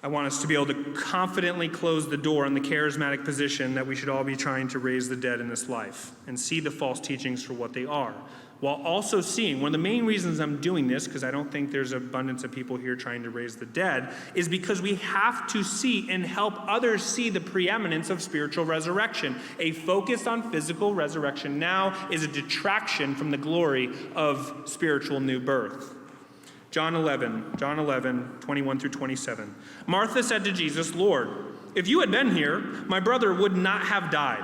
I want us to be able to confidently close the door on the charismatic position that we should all be trying to raise the dead in this life and see the false teachings for what they are, while also seeing, one of the main reasons I'm doing this, because I don't think there's abundance of people here trying to raise the dead, is because we have to see and help others see the preeminence of spiritual resurrection. A focus on physical resurrection now is a detraction from the glory of spiritual new birth. John 11, 21 through 27. Martha said to Jesus, "Lord, if you had been here, my brother would not have died.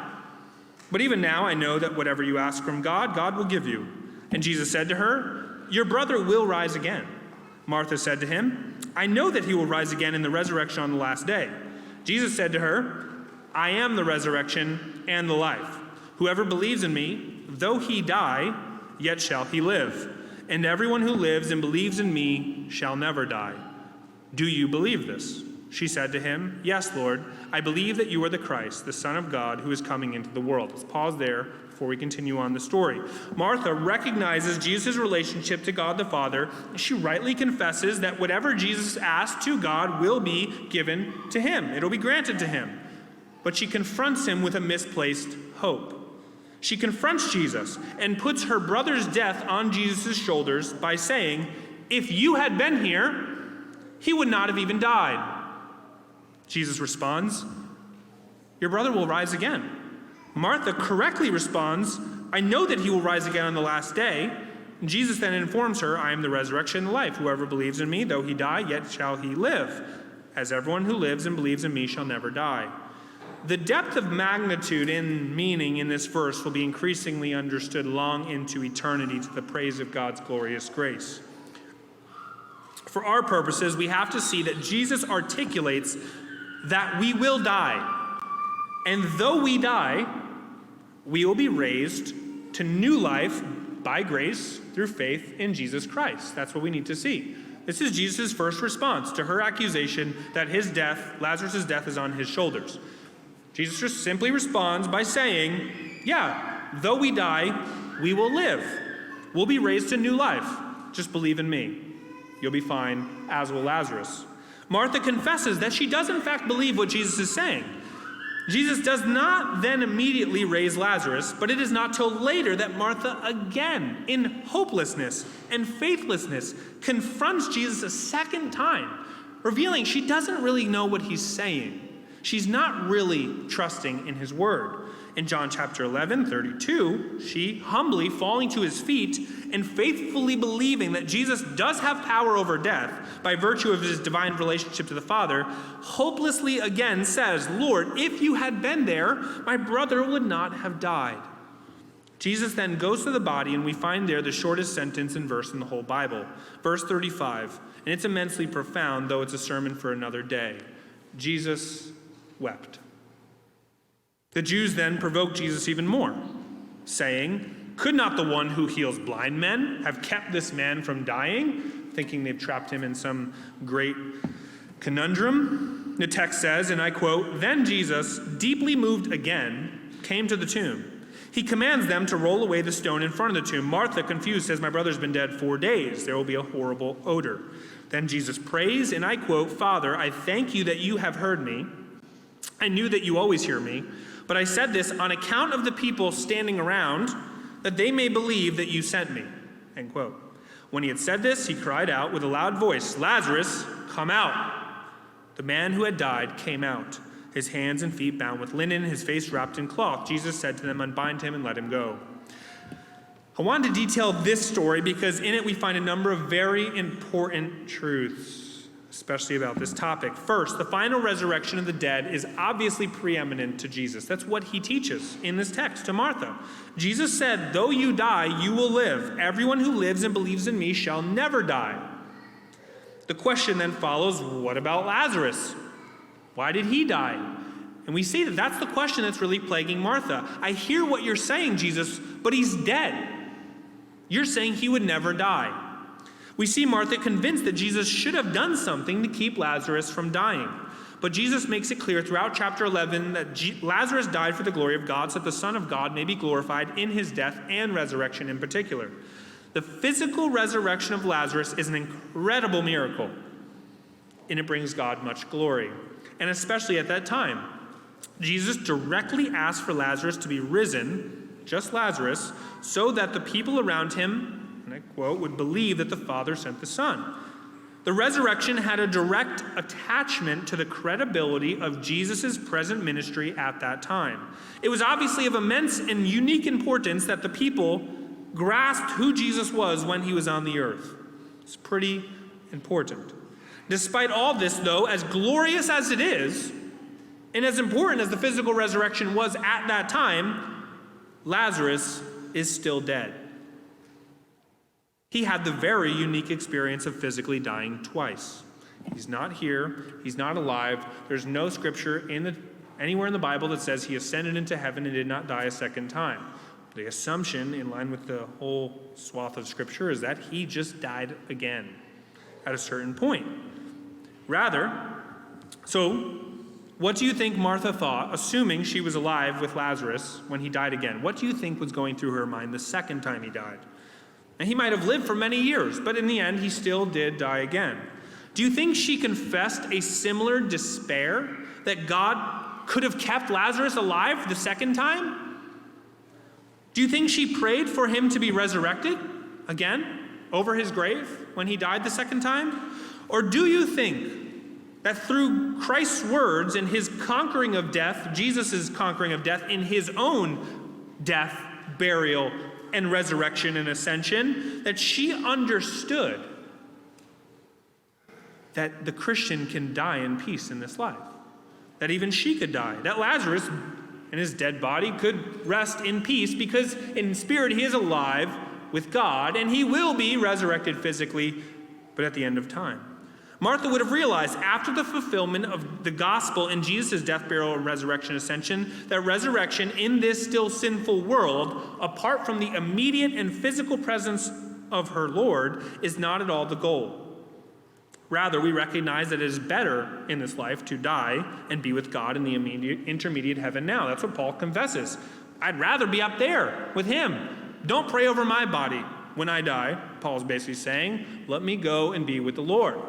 But even now I know that whatever you ask from God, God will give you." And Jesus said to her, "Your brother will rise again." Martha said to him, "I know that he will rise again in the resurrection on the last day." Jesus said to her, "I am the resurrection and the life. Whoever believes in me, though he die, yet shall he live. And everyone who lives and believes in me shall never die. Do you believe this?" She said to him, "Yes, Lord, I believe that you are the Christ, the Son of God, who is coming into the world." Let's pause there before we continue on the story. Martha recognizes Jesus' relationship to God the Father. She rightly confesses that whatever Jesus asked to God will be given to him. It'll be granted to him. But she confronts him with a misplaced hope. She confronts Jesus and puts her brother's death on Jesus' shoulders by saying, "If you had been here, he would not have even died." Jesus responds, "Your brother will rise again." Martha correctly responds, "I know that he will rise again on the last day." And Jesus then informs her, "I am the resurrection and the life. Whoever believes in me, though he die, yet shall he live. As everyone who lives and believes in me shall never die." The depth of magnitude and meaning in this verse will be increasingly understood long into eternity to the praise of God's glorious grace. For our purposes, we have to see that Jesus articulates that we will die. And though we die, we will be raised to new life by grace through faith in Jesus Christ. That's what we need to see. This is Jesus' first response to her accusation that his death, Lazarus' death, is on his shoulders. Jesus just simply responds by saying, "Yeah, though we die, we will live. We'll be raised to new life. Just believe in me. You'll be fine, as will Lazarus." Martha confesses that she does in fact believe what Jesus is saying. Jesus does not then immediately raise Lazarus, but it is not till later that Martha again, in hopelessness and faithlessness, confronts Jesus a second time, revealing she doesn't really know what he's saying. She's not really trusting in his word. In John chapter 11, 32, she humbly falling to his feet and faithfully believing that Jesus does have power over death by virtue of his divine relationship to the Father, hopelessly again says, "Lord, if you had been there, my brother would not have died." Jesus then goes to the body, and we find there the shortest sentence and verse in the whole Bible. Verse 35, and it's immensely profound, though it's a sermon for another day. Jesus wept. The Jews then provoked Jesus even more, saying, "Could not the one who heals blind men have kept this man from dying?" Thinking they've trapped him in some great conundrum. The text says, and I quote, "Then Jesus, deeply moved again, came to the tomb. He commands them to roll away the stone in front of the tomb. Martha, confused, says, 'My brother's been dead 4 days. There will be a horrible odor.' Then Jesus prays, and I quote, 'Father, I thank you that you have heard me. I knew that you always hear me, but I said this on account of the people standing around, that they may believe that you sent me.'" End quote. When he had said this, he cried out with a loud voice, "Lazarus, come out." The man who had died came out, his hands and feet bound with linen, his face wrapped in cloth. Jesus said to them, "Unbind him and let him go." I wanted to detail this story because in it we find a number of very important truths, especially about this topic. First, the final resurrection of the dead is obviously preeminent to Jesus. That's what he teaches in this text to Martha. Jesus said, "Though you die, you will live. Everyone who lives and believes in me shall never die." The question then follows, what about Lazarus? Why did he die? And we see that that's the question that's really plaguing Martha. "I hear what you're saying, Jesus, but he's dead. You're saying he would never die." We see Martha convinced that Jesus should have done something to keep Lazarus from dying. But Jesus makes it clear throughout chapter 11 that Lazarus died for the glory of God, so that the Son of God may be glorified in his death and resurrection in particular. The physical resurrection of Lazarus is an incredible miracle. and it brings God much glory. And especially at that time, Jesus directly asked for Lazarus to be risen, just Lazarus, so that the people around him, and I quote, would believe that the Father sent the Son. The resurrection had a direct attachment to the credibility of Jesus' present ministry at that time. It was obviously of immense and unique importance that the people grasped who Jesus was when he was on the earth. It's pretty important. Despite all this, though, as glorious as it is, and as important as the physical resurrection was at that time, Lazarus is still dead. He had the very unique experience of physically dying twice. He's not here. He's not alive. There's no scripture anywhere in the Bible that says he ascended into heaven and did not die a second time. The assumption, in line with the whole swath of scripture, is that he just died again at a certain point. So what do you think Martha thought, assuming she was alive with Lazarus when he died again? What do you think was going through her mind the second time he died? And he might have lived for many years, but in the end, he still did die again. Do you think she confessed a similar despair that God could have kept Lazarus alive the second time? Do you think she prayed for him to be resurrected again over his grave when he died the second time? Or do you think that through Christ's words and his conquering of death, Jesus' conquering of death in his own death, burial, and resurrection and ascension, that she understood that the Christian can die in peace in this life, that even she could die, that Lazarus and his dead body could rest in peace because in spirit he is alive with God and he will be resurrected physically, but at the end of time. Martha would have realized after the fulfillment of the gospel in Jesus' death, burial, and resurrection ascension, that resurrection in this still sinful world, apart from the immediate and physical presence of her Lord, is not at all the goal. Rather, we recognize that it is better in this life to die and be with God in the intermediate heaven now. That's what Paul confesses. I'd rather be up there with him. Don't pray over my body when I die, Paul's basically saying. Let me go and be with the Lord.